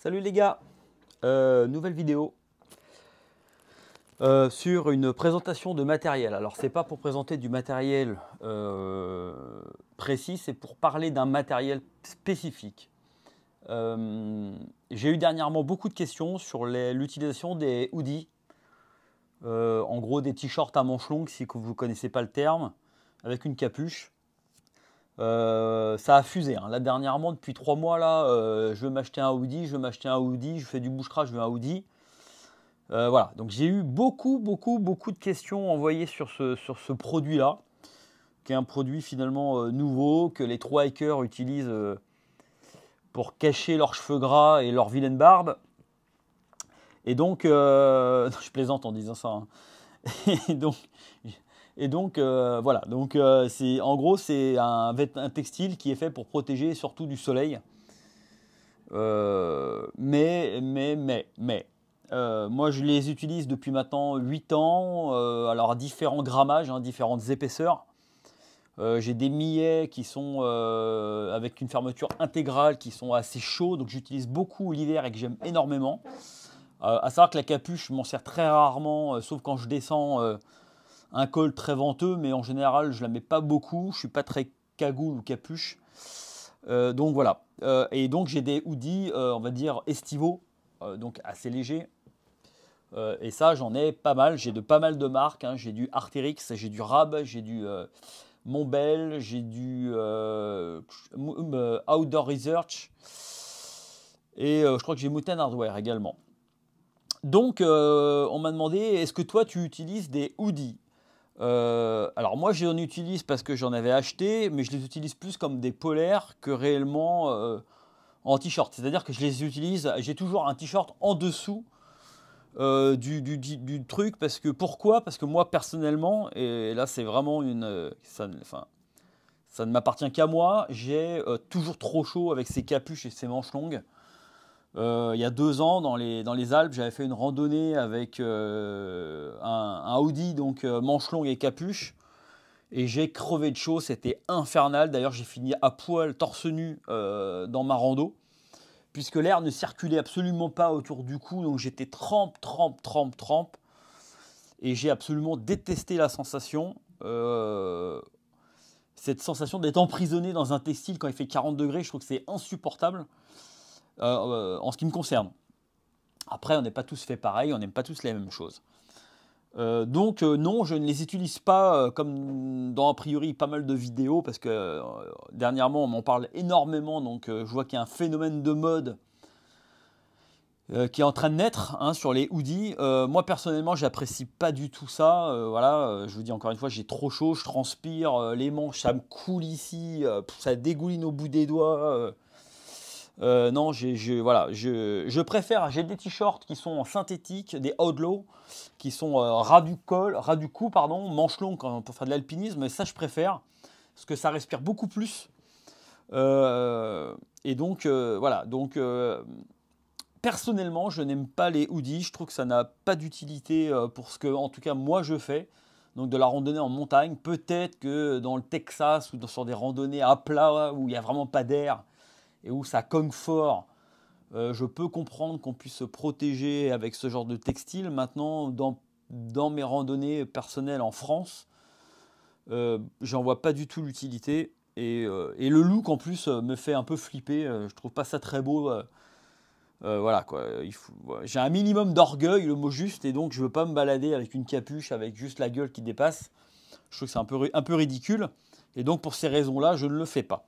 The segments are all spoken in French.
Salut les gars, nouvelle vidéo sur une présentation de matériel. Alors c'est pas pour présenter du matériel précis, c'est pour parler d'un matériel spécifique. J'ai eu dernièrement beaucoup de questions sur l'utilisation des hoodies, en gros des t-shirts à manches longues si vous ne connaissez pas le terme, avec une capuche. Ça a fusé, hein. Là dernièrement, depuis 3 mois, là, je veux m'acheter un hoodie, je fais du bushcraft, je veux un hoodie. Voilà, donc j'ai eu beaucoup de questions envoyées sur ce produit-là, qui est un produit finalement nouveau, que les True Hikers utilisent pour cacher leurs cheveux gras et leur vilaine barbe. Et donc, je plaisante en disant ça, hein. Et donc, voilà. Donc, en gros, c'est un textile qui est fait pour protéger surtout du soleil. Moi, je les utilise depuis maintenant 8 ans, alors à différents grammages, hein, différentes épaisseurs. J'ai des millets qui sont avec une fermeture intégrale, qui sont assez chauds, donc j'utilise beaucoup l'hiver et que j'aime énormément. À savoir que la capuche, je m'en sers très rarement, sauf quand je descends un col très venteux, mais en général, je la mets pas beaucoup. Je suis pas très cagoule ou capuche. Donc voilà. Et donc j'ai des hoodies, on va dire estivaux, donc assez légers. Et ça, j'en ai pas mal. J'ai de pas mal de marques, hein. J'ai du Arc'teryx, j'ai du Rab, j'ai du Montbel, j'ai du Outdoor Research. Et je crois que j'ai Mountain Hardwear également. Donc, on m'a demandé, est-ce que toi, tu utilises des hoodies? Alors moi, j'en utilise parce que j'en avais acheté, mais je les utilise plus comme des polaires que réellement en t-shirt. C'est-à-dire que je les utilise, j'ai toujours un t-shirt en dessous du truc. Pourquoi? Parce que moi, personnellement, et là, c'est vraiment ça ne m'appartient qu'à moi, j'ai toujours trop chaud avec ces capuches et ces manches longues. Il y a 2 ans, dans les Alpes, j'avais fait une randonnée avec un hoodie, donc manches longues et capuche. Et j'ai crevé de chaud, c'était infernal. D'ailleurs, j'ai fini à poil, torse nu dans ma rando, puisque l'air ne circulait absolument pas autour du cou. Donc j'étais trempe. Et j'ai absolument détesté la sensation. Cette sensation d'être emprisonné dans un textile quand il fait 40 degrés, je trouve que c'est insupportable en ce qui me concerne. Après, on n'est pas tous fait pareil, on n'aime pas tous les mêmes choses. Donc non, je ne les utilise pas comme dans a priori pas mal de vidéos, parce que dernièrement on m'en parle énormément, donc je vois qu'il y a un phénomène de mode qui est en train de naître, hein, sur les hoodies. Moi personnellement, j'apprécie pas du tout ça. Voilà, je vous dis encore une fois, j'ai trop chaud, je transpire, les manches ça me coule ici, ça dégouline au bout des doigts. Non, voilà, je préfère, j'ai des t-shirts qui sont en synthétique, des Outlaw, qui sont ras du cou, pardon, manches longues pour faire de l'alpinisme, et ça je préfère, parce que ça respire beaucoup plus. Et donc, voilà, donc personnellement, je n'aime pas les hoodies, je trouve que ça n'a pas d'utilité pour ce que, en tout cas, moi je fais. Donc de la randonnée en montagne, peut-être que dans le Texas ou sur des randonnées à plat où il n'y a vraiment pas d'air, et où ça cogne fort, je peux comprendre qu'on puisse se protéger avec ce genre de textile. Maintenant, dans mes randonnées personnelles en France, j'en vois pas du tout l'utilité. Et le look en plus me fait un peu flipper. Je trouve pas ça très beau. Voilà quoi. J'ai un minimum d'orgueil, le mot juste, et donc je veux pas me balader avec une capuche avec juste la gueule qui dépasse. Je trouve que c'est un peu ridicule. Et donc pour ces raisons-là, je ne le fais pas.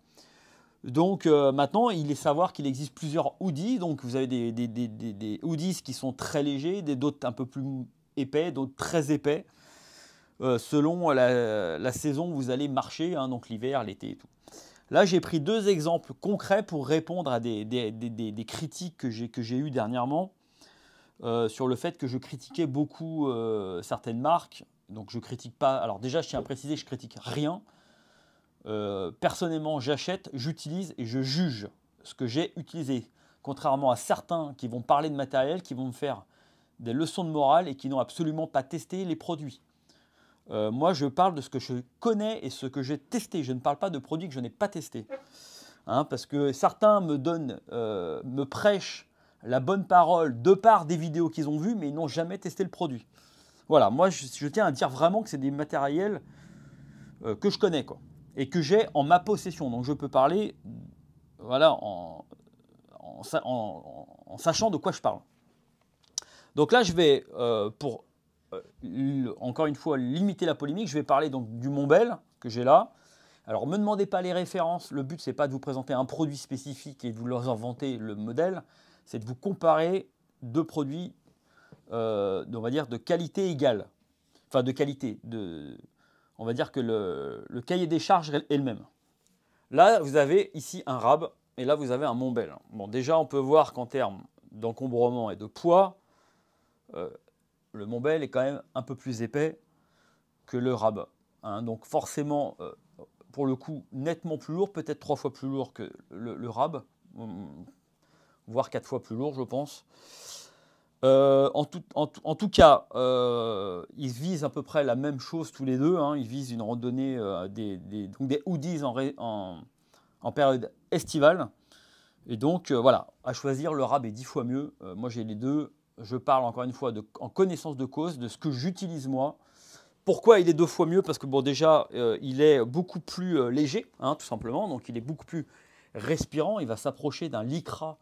Donc maintenant, il est savoir qu'il existe plusieurs hoodies. Donc vous avez des hoodies qui sont très légers, d'autres un peu plus épais, d'autres très épais, selon la saison où vous allez marcher, hein, donc l'hiver, l'été et tout. Là, j'ai pris 2 exemples concrets pour répondre à des critiques que j'ai eues dernièrement sur le fait que je critiquais beaucoup certaines marques. Donc je critique pas. Alors déjà, je tiens à préciser, je critique rien. Personnellement, j'achète, j'utilise et je juge ce que j'ai utilisé. Contrairement à certains qui vont parler de matériel, qui vont me faire des leçons de morale et qui n'ont absolument pas testé les produits. Moi, je parle de ce que je connais et ce que j'ai testé. Je ne parle pas de produits que je n'ai pas testés. Hein, parce que certains me prêchent la bonne parole de par des vidéos qu'ils ont vues, mais ils n'ont jamais testé le produit. Voilà, moi je tiens à dire vraiment que c'est des matériels que je connais, quoi, et que j'ai en ma possession. Donc je peux parler voilà, en sachant de quoi je parle. Donc là, je vais, pour encore une fois limiter la polémique, je vais parler donc du Montbel que j'ai là. Alors, ne me demandez pas les références. Le but, ce n'est pas de vous présenter un produit spécifique et de vous leur inventer le modèle. C'est de vous comparer deux produits, on va dire, de qualité égale. Enfin, de qualité. On va dire que le cahier des charges est le même. Là, vous avez ici un rab et là, vous avez un Montbel. Bon, déjà, on peut voir qu'en termes d'encombrement et de poids, le Montbel est quand même un peu plus épais que le rab. Hein. Donc, forcément, pour le coup, nettement plus lourd, peut-être 3 fois plus lourd que le rab, voire 4 fois plus lourd, je pense. En tout cas, ils visent à peu près la même chose tous les deux. Hein. Ils visent une randonnée, donc des hoodies en période estivale. Et donc, voilà, à choisir, le rab est 10 fois mieux. Moi, j'ai les deux. Je parle encore une fois en connaissance de cause, de ce que j'utilise moi. Pourquoi il est 2 fois mieux? Parce que bon, déjà, il est beaucoup plus léger, hein, tout simplement. Donc, il est beaucoup plus respirant. Il va s'approcher d'un lycra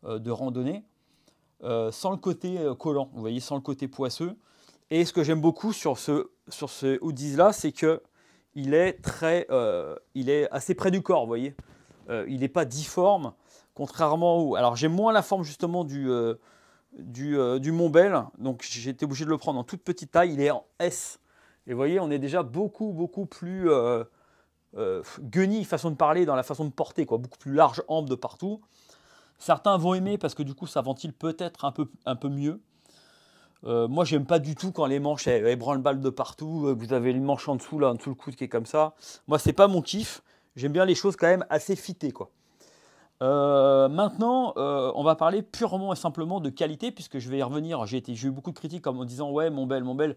de randonnée, sans le côté collant, vous voyez, sans le côté poisseux. Et ce que j'aime beaucoup sur ce hoodies-là, c'est que il est assez près du corps, vous voyez. Il n'est pas difforme, contrairement au... Alors, j'aime moins la forme, justement, du Montbel. Donc, j'ai été obligé de le prendre en toute petite taille. Il est en S. Et vous voyez, on est déjà beaucoup plus guenille, façon de parler, dans la façon de porter, quoi. Beaucoup plus large, ample de partout. Certains vont aimer parce que du coup, ça ventile peut-être un peu mieux. Moi, j'aime pas du tout quand les manches elles branle-balle de partout, que vous avez les manches en dessous, là, en dessous le coude qui est comme ça. Moi, c'est pas mon kiff. J'aime bien les choses quand même assez fitées, quoi. Maintenant, on va parler purement et simplement de qualité, puisque je vais y revenir. J'ai eu beaucoup de critiques en me disant « Ouais, Montbel,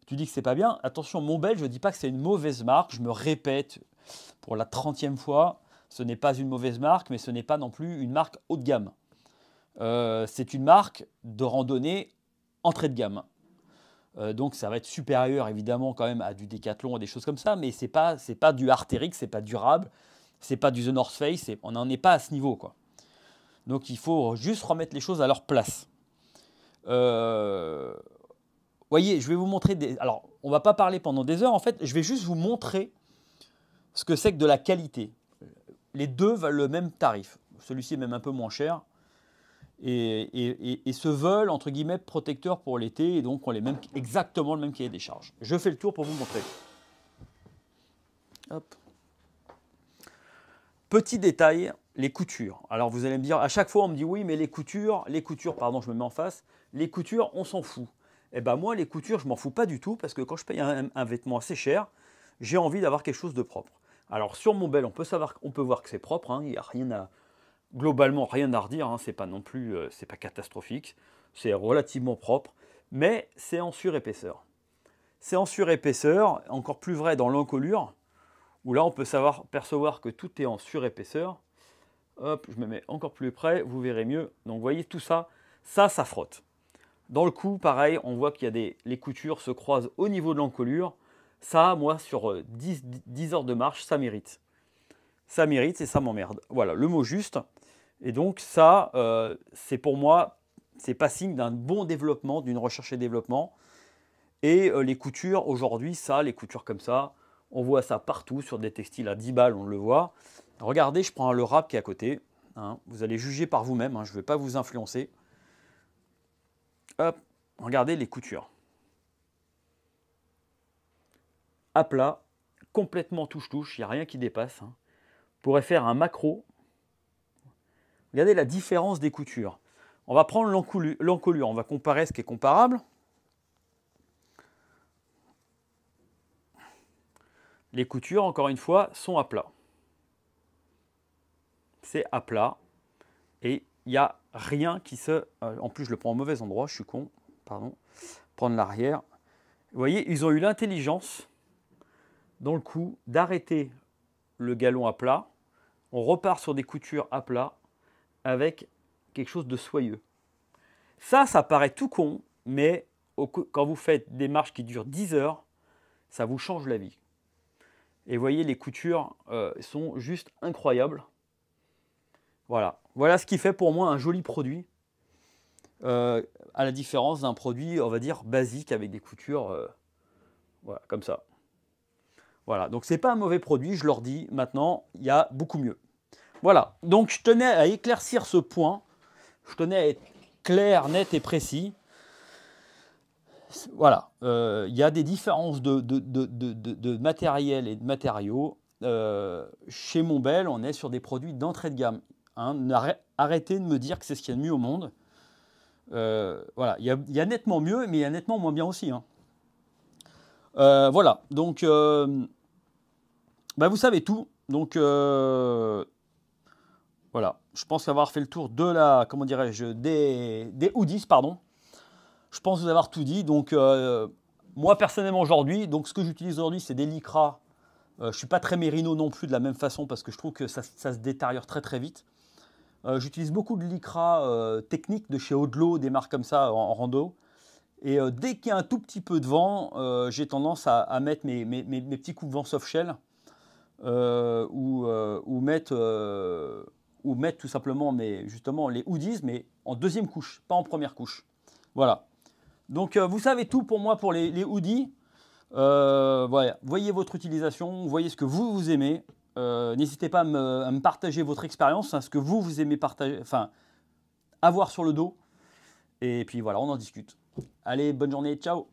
tu dis que c'est pas bien. » Attention, Montbel, je ne dis pas que c'est une mauvaise marque. Je me répète pour la 30e fois. Ce n'est pas une mauvaise marque, mais ce n'est pas non plus une marque haut de gamme. C'est une marque de randonnée entrée de gamme. Donc ça va être supérieur évidemment quand même à du Decathlon et des choses comme ça, mais c'est pas du Arc'teryx, c'est pas durable, c'est pas du The North Face, on n'en est pas à ce niveau, quoi. Donc il faut juste remettre les choses à leur place. Voyez, je vais vous montrer des... Alors, on va pas parler pendant des heures, en fait, je vais juste vous montrer ce que c'est que de la qualité. Les deux valent le même tarif. Celui-ci est même un peu moins cher. Et se veulent, entre guillemets, protecteurs pour l'été, et donc ont exactement le même cahier des charges. Je fais le tour pour vous montrer. Hop. Petit détail, les coutures. Alors vous allez me dire, à chaque fois on me dit oui, mais les coutures, pardon, je me mets en face, les coutures, on s'en fout. Eh bien moi, les coutures, je m'en fous pas du tout, parce que quand je paye un vêtement assez cher, j'ai envie d'avoir quelque chose de propre. Alors sur Montbel, on peut voir que c'est propre, hein, il n'y a rien globalement rien à redire, hein, c'est pas non plus, c'est pas catastrophique, c'est relativement propre, mais c'est en surépaisseur. C'est en surépaisseur, encore plus vrai dans l'encolure, où là on peut percevoir que tout est en surépaisseur. Hop, je me mets encore plus près, vous verrez mieux. Donc vous voyez tout ça, ça frotte. Dans le cou, pareil, on voit qu'il y a les coutures se croisent au niveau de l'encolure. Ça, moi, sur 10 heures de marche, ça mérite. Ça mérite et ça m'emmerde. Voilà, le mot juste. Et donc ça, c'est pour moi, c'est pas signe d'un bon développement, d'une recherche et développement. Et les coutures, aujourd'hui, les coutures comme ça, on voit ça partout sur des textiles à 10 balles, on le voit. Regardez, je prends le rab qui est à côté. Hein, vous allez juger par vous-même, hein, je ne vais pas vous influencer. Hop, regardez les coutures. À plat, complètement touche-touche, il n'y a rien qui dépasse. Hein. On pourrait faire un macro. Regardez la différence des coutures. On va prendre l'encolure, on va comparer ce qui est comparable. Les coutures, encore une fois, sont à plat. C'est à plat. Et il n'y a rien qui se... en plus, je le prends au mauvais endroit, je suis con. Pardon. Prendre l'arrière. Vous voyez, ils ont eu l'intelligence, dans le coup, d'arrêter le galon à plat. On repart sur des coutures à plat avec quelque chose de soyeux. Ça paraît tout con, mais quand vous faites des marches qui durent 10 heures, ça vous change la vie. Et vous voyez, les coutures sont juste incroyables. Voilà. Voilà ce qui fait pour moi un joli produit, à la différence d'un produit, on va dire, basique avec des coutures voilà, comme ça. Voilà, donc c'est pas un mauvais produit, je leur dis, maintenant, il y a beaucoup mieux. Voilà, donc je tenais à éclaircir ce point, je tenais à être clair, net et précis. Voilà, il y a des différences de matériel et de matériaux. Chez Montbel, on est sur des produits d'entrée de gamme. Hein. Arrêtez de me dire que c'est ce qu'il y a de mieux au monde. Voilà, il y a nettement mieux, mais il y a nettement moins bien aussi. Hein. Voilà, donc bah vous savez tout. Donc voilà, je pense avoir fait le tour de la, comment dirais-je, des hoodies, pardon. Je pense vous avoir tout dit. Donc moi personnellement aujourd'hui, donc ce que j'utilise aujourd'hui, c'est des lycras. Je ne suis pas très mérino non plus de la même façon parce que je trouve que ça se détériore très très vite. J'utilise beaucoup de lycra technique de chez Odlo, des marques comme ça en rando. Et dès qu'il y a un tout petit peu de vent, j'ai tendance à mettre mes petits coupe-vent soft shell ou mettre tout simplement justement les hoodies, mais en deuxième couche, pas en première couche. Voilà. Donc vous savez tout pour moi pour les hoodies. Voilà. Voyez votre utilisation, voyez ce que vous aimez. N'hésitez pas à me partager votre expérience, hein, ce que vous aimez partager, enfin, avoir sur le dos. Et puis voilà, on en discute. Allez, bonne journée, ciao!